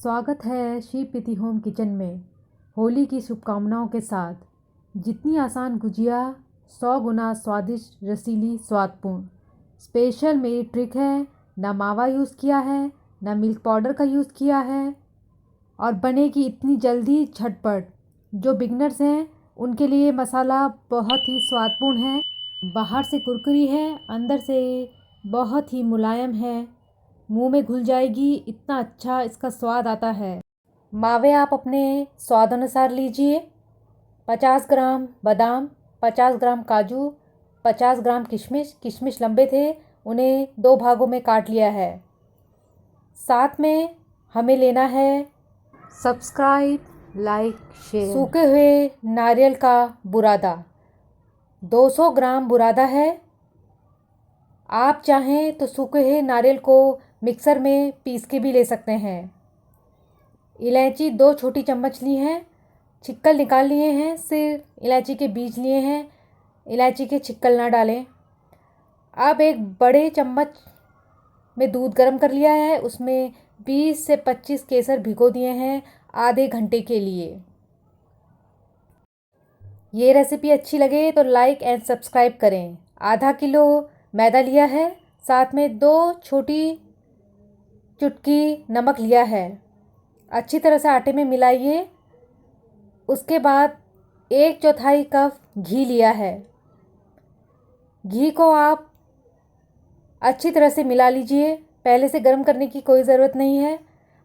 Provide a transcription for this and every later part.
स्वागत है श्री प्रीति home kitchen में। होली की शुभकामनाओं के साथ जितनी आसान गुजिया 100 गुना स्वादिष्ट, रसीली, स्वादपूर्ण। स्पेशल मेरी ट्रिक है, ना मावा यूज़ किया है, ना मिल्क पाउडर का यूज़ किया है और बनेगी इतनी जल्दी झटपट। जो बिगनर्स हैं उनके लिए मसाला बहुत ही स्वादपूर्ण है। बाहर से कुरकुरी है, अंदर से बहुत ही मुलायम है, मुंह में घुल जाएगी, इतना अच्छा इसका स्वाद आता है। मावे आप अपने स्वाद अनुसार लीजिए। 50 ग्राम बादाम, 50 ग्राम काजू, 50 ग्राम किशमिश। किशमिश लंबे थे, उन्हें 2 भागों में काट लिया है। साथ में हमें लेना है सब्सक्राइब, लाइक, शेयर, सूखे हुए नारियल का बुरादा। 200 ग्राम बुरादा है। आप चाहें तो सूखे हुए नारियल को मिक्सर में पीस के भी ले सकते हैं। इलायची 2 छोटी चम्मच ली हैं, छिक्कल निकाल लिए हैं, सिर्फ इलायची के बीज लिए हैं, इलायची के छिक्कल ना डालें। अब एक बड़े चम्मच में दूध गर्म कर लिया है, उसमें 20 से 25 केसर भिगो दिए हैं आधे घंटे के लिए। ये रेसिपी अच्छी लगे तो लाइक एंड सब्सक्राइब करें। आधा किलो मैदा लिया है, साथ में 2 छोटी चुटकी नमक लिया है। अच्छी तरह से आटे में मिलाइए। उसके बाद 1/4 कप घी लिया है। घी को आप अच्छी तरह से मिला लीजिए। पहले से गर्म करने की कोई ज़रूरत नहीं है।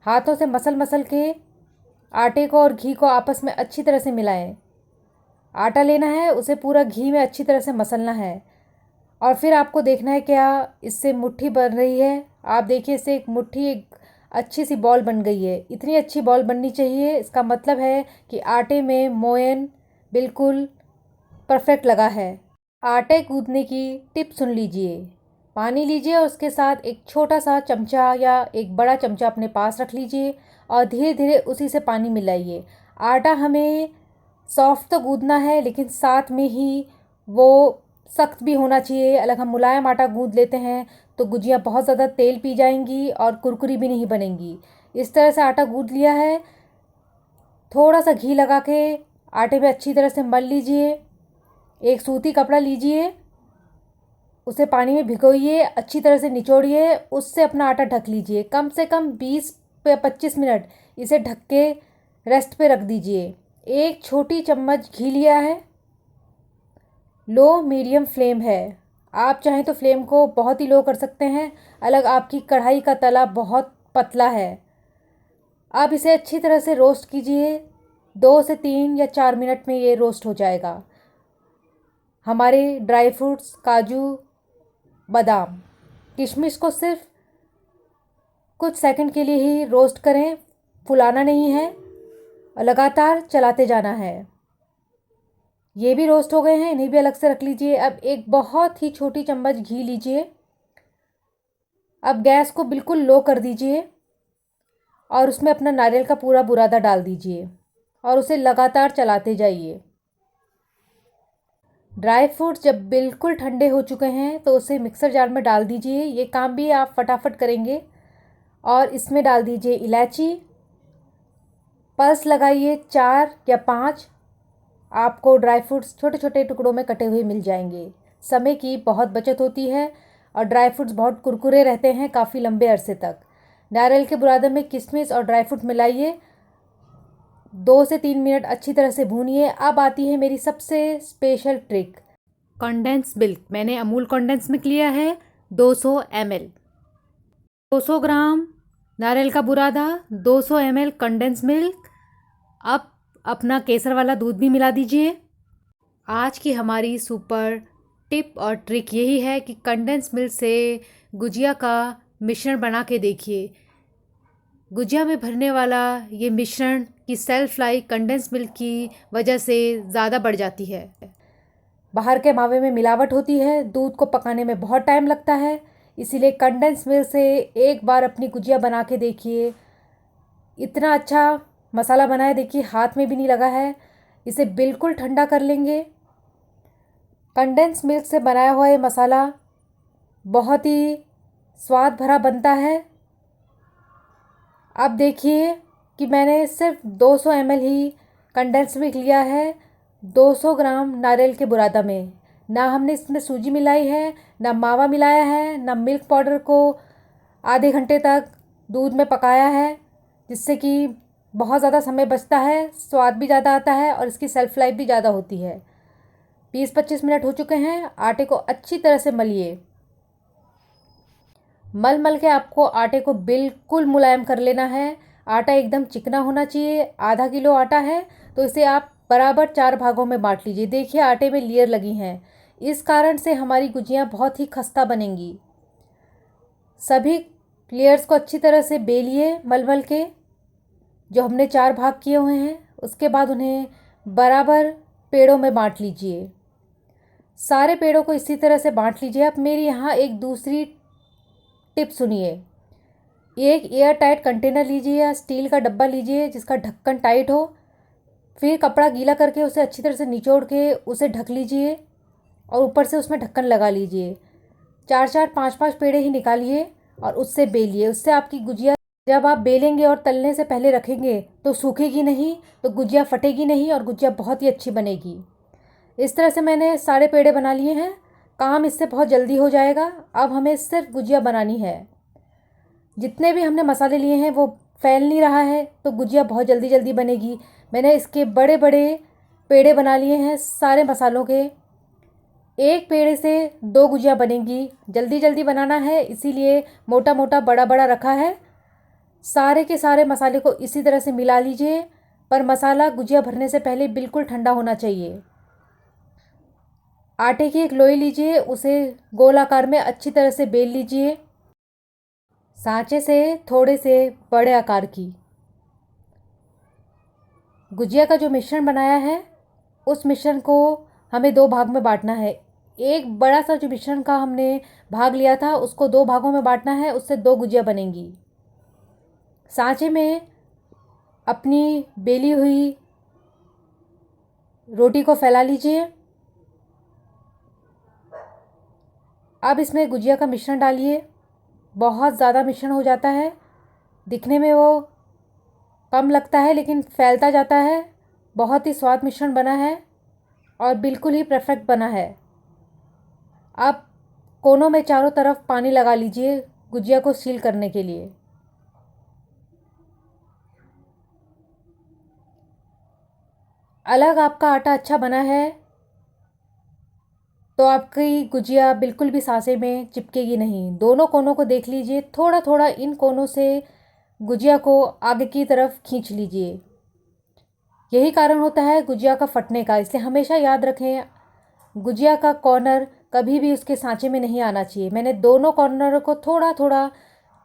हाथों से मसल मसल के आटे को और घी को आपस में अच्छी तरह से मिलाएं। आटा लेना है, उसे पूरा घी में अच्छी तरह से मसलना है और फिर आपको देखना है क्या इससे मुट्ठी बन रही है। आप देखिए, इससे एक अच्छी सी बॉल बन गई है। इतनी अच्छी बॉल बननी चाहिए, इसका मतलब है कि आटे में मोयन बिल्कुल परफेक्ट लगा है। आटे गूंदने की टिप सुन लीजिए। पानी लीजिए और उसके साथ एक छोटा सा चमचा या एक बड़ा चमचा अपने पास रख लीजिए और धीरे धीरे उसी से पानी मिलाइए। आटा हमें सॉफ्ट तो गूंदना है, लेकिन साथ में ही वो सख्त भी होना चाहिए। अलग हम मुलायम आटा गूंद लेते हैं तो गुजिया बहुत ज़्यादा तेल पी जाएंगी और कुरकुरी भी नहीं बनेंगी। इस तरह से आटा गूंद लिया है। थोड़ा सा घी लगा के आटे में अच्छी तरह से मल लीजिए। एक सूती कपड़ा लीजिए, उसे पानी में भिगोइए, अच्छी तरह से निचोड़िए, उससे अपना आटा ढक लीजिए। कम से कम 20 से 25 मिनट इसे ढक के रेस्ट पे रख दीजिए। 1 छोटी चम्मच घी लिया है। लो मीडियम फ्लेम है। आप चाहें तो फ्लेम को बहुत ही लो कर सकते हैं। अलग आपकी कढ़ाई का तला बहुत पतला है। अब इसे अच्छी तरह से रोस्ट कीजिए। 2 से 3 या 4 मिनट में ये रोस्ट हो जाएगा। हमारे ड्राई फ्रूट्स, काजू, बादाम, किशमिश को सिर्फ कुछ सेकंड के लिए ही रोस्ट करें, फुलाना नहीं है और लगातार चलाते जाना है। ये भी रोस्ट हो गए हैं, इन्हें भी अलग से रख लीजिए। अब एक बहुत ही छोटी चम्मच घी लीजिए। अब गैस को बिल्कुल लो कर दीजिए और उसमें अपना नारियल का पूरा बुरादा डाल दीजिए और उसे लगातार चलाते जाइए। ड्राई फ्रूट्स जब बिल्कुल ठंडे हो चुके हैं तो उसे मिक्सर जार में डाल दीजिए। ये काम भी आप फटाफट करेंगे। और इसमें डाल दीजिए इलायची। पल्स लगाइए 4 या 5। आपको ड्राई फ्रूट्स छोटे छोटे टुकड़ों में कटे हुए मिल जाएंगे। समय की बहुत बचत होती है और ड्राई फ्रूट्स बहुत कुरकुरे रहते हैं काफ़ी लंबे अरसे तक। नारियल के बुरादे में किशमिश और ड्राई फ्रूट मिलाइए। 2 से 3 मिनट अच्छी तरह से भूनिए। अब आती है मेरी सबसे स्पेशल ट्रिक, कंडेंस मिल्क। मैंने अमूल कंडेंस मिल्क लिया है 200 ml। 200 ग्राम नारियल का बुरादा, 200 ml कंडेंस मिल्क। अब अपना केसर वाला दूध भी मिला दीजिए। आज की हमारी सुपर टिप और ट्रिक यही है कि कंडेंस मिल्क से गुजिया का मिश्रण बना के देखिए। गुजिया में भरने वाला ये मिश्रण की सेल्फ लाइफ कंडेंस मिल्क की वजह से ज़्यादा बढ़ जाती है। बाहर के मावे में मिलावट होती है, दूध को पकाने में बहुत टाइम लगता है, इसीलिए कंडेंस मिल्क से एक बार अपनी गुजिया बना के देखिए। इतना अच्छा मसाला बनाया, देखिए हाथ में भी नहीं लगा है। इसे बिल्कुल ठंडा कर लेंगे। कंडेंस मिल्क से बनाया हुआ ये मसाला बहुत ही स्वाद भरा बनता है। अब देखिए कि मैंने सिर्फ 200 ml ही कंडेंस मिल्क लिया है 200 ग्राम नारियल के बुरादा में। ना हमने इसमें सूजी मिलाई है, ना मावा मिलाया है, ना मिल्क पाउडर को आधे घंटे तक दूध में पकाया है, जिससे कि बहुत ज़्यादा समय बचता है, स्वाद भी ज़्यादा आता है और इसकी सेल्फ़ लाइफ भी ज़्यादा होती है। 20-25 मिनट हो चुके हैं। आटे को अच्छी तरह से मलिए। मल मल के आपको आटे को बिल्कुल मुलायम कर लेना है। आटा एकदम चिकना होना चाहिए। आधा किलो आटा है तो इसे आप बराबर 4 भागों में बांट लीजिए। देखिए आटे में लेयर लगी हैं, इस कारण से हमारी गुजियाँ बहुत ही खस्ता बनेंगी। सभी लेयर्स को अच्छी तरह से बेलिए मल मल के, जो हमने 4 भाग किए हुए हैं। उसके बाद उन्हें बराबर पेड़ों में बांट लीजिए। सारे पेड़ों को इसी तरह से बांट लीजिए। अब मेरी यहाँ एक दूसरी टिप सुनिए। एक एयर टाइट कंटेनर लीजिए या स्टील का डब्बा लीजिए जिसका ढक्कन टाइट हो। फिर कपड़ा गीला करके उसे अच्छी तरह से निचोड़ के उसे ढक लीजिए और ऊपर से उसमें ढक्कन लगा लीजिए। 4-4, 5-5 पेड़े ही निकालिए और उससे बेलिए। उससे आपकी गुजिया जब आप बेलेंगे और तलने से पहले रखेंगे तो सूखेगी नहीं, तो गुजिया फटेगी नहीं और गुजिया बहुत ही अच्छी बनेगी। इस तरह से मैंने सारे पेड़े बना लिए हैं। काम इससे बहुत जल्दी हो जाएगा। अब हमें सिर्फ गुजिया बनानी है। जितने भी हमने मसाले लिए हैं वो फैल नहीं रहा है, तो गुजिया बहुत जल्दी जल्दी बनेगी। मैंने इसके बड़े बड़े पेड़े बना लिए हैं सारे मसालों के। एक पेड़े से 2 गुजिया बनेंगी। जल्दी जल्दी बनाना है इसीलिए मोटा मोटा बड़ा बड़ा रखा है। सारे के सारे मसाले को इसी तरह से मिला लीजिए, पर मसाला गुजिया भरने से पहले बिल्कुल ठंडा होना चाहिए। आटे की एक लोई लीजिए, उसे गोल आकार में अच्छी तरह से बेल लीजिए। सांचे से थोड़े से बड़े आकार की गुजिया का जो मिश्रण बनाया है उस मिश्रण को हमें 2 भाग में बांटना है। एक बड़ा सा जो मिश्रण का हमने भाग लिया था उसको 2 भागों में बांटना है, उससे 2 गुजिया बनेंगी। सांचे में अपनी बेली हुई रोटी को फैला लीजिए। अब इसमें गुजिया का मिश्रण डालिए। बहुत ज़्यादा मिश्रण हो जाता है, दिखने में वो कम लगता है लेकिन फैलता जाता है। बहुत ही स्वाद मिश्रण बना है और बिल्कुल ही परफेक्ट बना है। अब कोनों में चारों तरफ पानी लगा लीजिए गुजिया को सील करने के लिए। अलग आपका आटा अच्छा बना है तो आपकी गुजिया बिल्कुल भी सांचे में चिपकेगी नहीं। दोनों कोनों को देख लीजिए, थोड़ा थोड़ा इन कोनों से गुजिया को आगे की तरफ खींच लीजिए। यही कारण होता है गुजिया का फटने का, इसलिए हमेशा याद रखें गुजिया का कॉर्नर कभी भी उसके सांचे में नहीं आना चाहिए। मैंने दोनों कॉर्नर को थोड़ा थोड़ा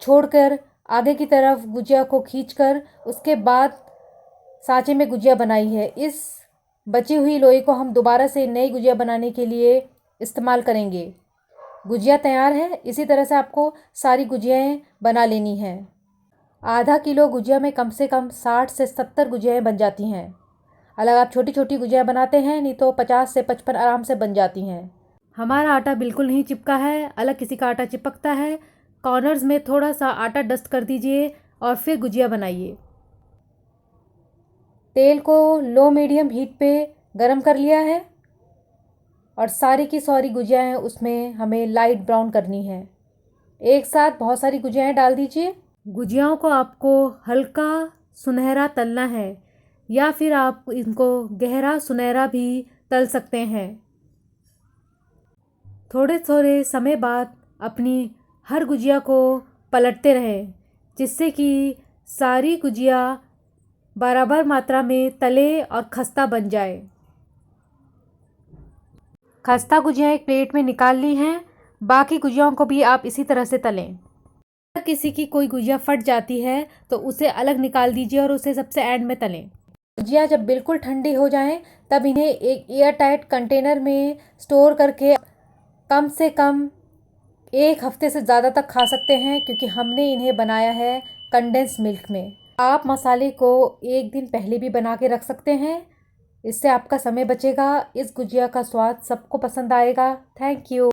छोड़कर आगे की तरफ गुजिया को खींचकर उसके बाद सांचे में गुजिया बनाई है। इस बची हुई लोई को हम दोबारा से नई गुजिया बनाने के लिए इस्तेमाल करेंगे। गुजिया तैयार है। इसी तरह से आपको सारी गुजियाएँ बना लेनी हैं। आधा किलो गुजिया में कम से कम 60 से 70 गुजियाएँ बन जाती हैं। अलग आप छोटी छोटी गुजिया बनाते हैं नहीं तो 50 से 55 आराम से बन जाती हैं। हमारा आटा बिल्कुल नहीं चिपका है, अलग किसी का आटा चिपकता है। कॉर्नर्स में थोड़ा सा आटा डस्ट कर दीजिए और फिर गुजिया बनाइए। तेल को लो मीडियम हीट पे गरम कर लिया है और सारी की सारी गुजियाएँ उसमें हमें लाइट ब्राउन करनी है। एक साथ बहुत सारी गुजियाएँ डाल दीजिए। गुजियाओं को आपको हल्का सुनहरा तलना है या फिर आप इनको गहरा सुनहरा भी तल सकते हैं। थोड़े थोड़े समय बाद अपनी हर गुजिया को पलटते रहें जिससे कि सारी गुजिया बराबर मात्रा में तले और खस्ता बन जाए। खस्ता गुजिया एक प्लेट में निकाल ली हैं। बाकी गुजियाओं को भी आप इसी तरह से तलें। अगर किसी की कोई गुजिया फट जाती है तो उसे अलग निकाल दीजिए और उसे सबसे एंड में तलें। गुजिया जब बिल्कुल ठंडी हो जाएं तब इन्हें एक एयर टाइट कंटेनर में स्टोर करके कम से कम 1 हफ्ते से ज़्यादा तक खा सकते हैं, क्योंकि हमने इन्हें बनाया है कंडेंस मिल्क में। आप मसाले को 1 दिन पहले भी बना के रख सकते हैं, इससे आपका समय बचेगा। इस गुजिया का स्वाद सबको पसंद आएगा। Thank you.